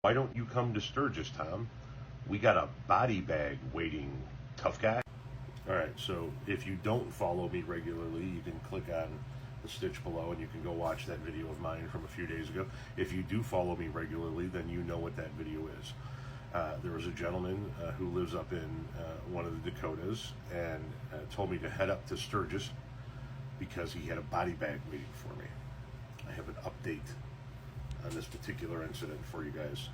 Why don't you come to Sturgis, Tom? We got a body bag waiting, tough guy. All right, so if you don't follow me regularly, you can click on the stitch below and you can go watch that video of mine from a few days ago. If you do follow me regularly, then you know what that video is. There was a gentleman who lives up in one of the Dakotas and told me to head up to Sturgis because he had a body bag waiting for me. I have an update on this particular incident for you guys.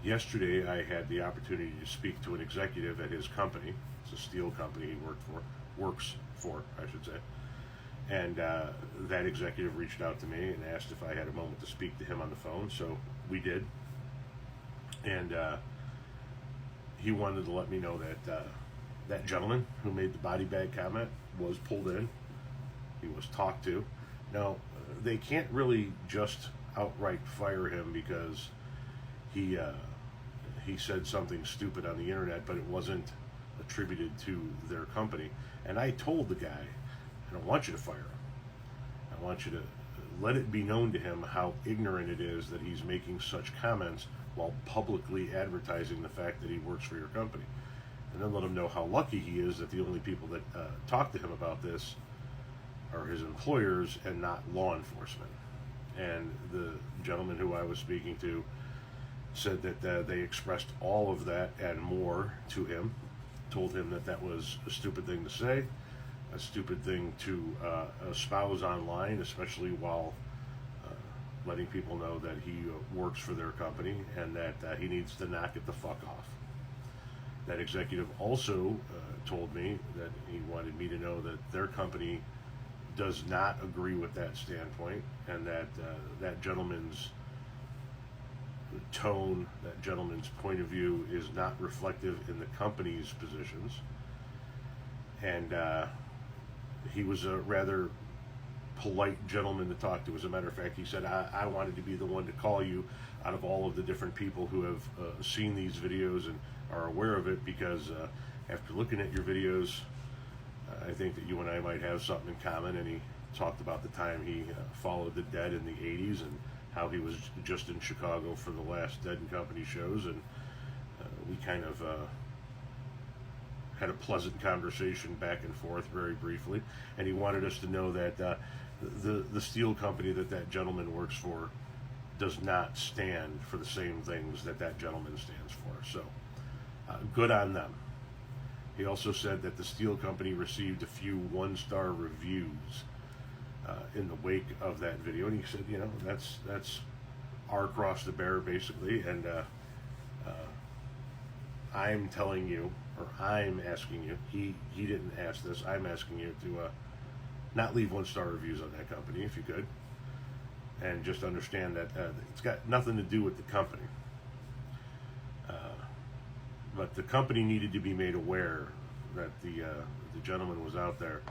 Yesterday, I had the opportunity to speak to an executive at his company. It's a steel company he works for, I should say. And that executive reached out to me and asked if I had a moment to speak to him on the phone. So we did. And he wanted to let me know that that gentleman who made the body bag comment was pulled in. He was talked to. Now, they can't really just outright fire him because he said something stupid on the internet, but it wasn't attributed to their company. And I told the guy, I don't want you to fire him. I want you to let it be known to him how ignorant it is that he's making such comments while publicly advertising the fact that he works for your company. And then let him know how lucky he is that the only people that talk to him about this are his employers and not law enforcement. And the gentleman who I was speaking to said that they expressed all of that and more to him, told him that that was a stupid thing to say, a stupid thing to espouse online, especially while letting people know that he works for their company and that he needs to knock it the fuck off. That executive also told me that he wanted me to know that their company does not agree with that standpoint, and that that gentleman's tone, that gentleman's point of view is not reflective in the company's positions. And he was a rather polite gentleman to talk to. As a matter of fact, he said, I wanted to be the one to call you out of all of the different people who have seen these videos and are aware of it, because after looking at your videos, I think that you and I might have something in common. And he talked about the time he followed the Dead in the 80s and how he was just in Chicago for the last Dead and Company shows, and we kind of had a pleasant conversation back and forth very briefly. And he wanted us to know that the steel company that that gentleman works for does not stand for the same things that that gentleman stands for. So good on them. He also said that the steel company received a few one-star reviews in the wake of that video, and he said, you know, that's our cross to bear, basically. And I'm telling you, or I'm asking you, he didn't ask this, I'm asking you to not leave one-star reviews on that company if you could, and just understand that it's got nothing to do with the company. But the company needed to be made aware that the gentleman was out there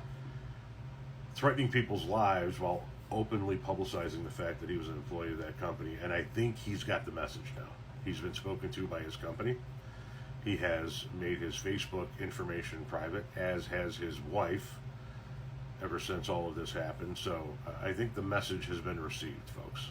threatening people's lives while openly publicizing the fact that he was an employee of that company. And I think he's got the message now. He's been spoken to by his company. He has made his Facebook information private, as has his wife, ever since all of this happened. So I think the message has been received, folks.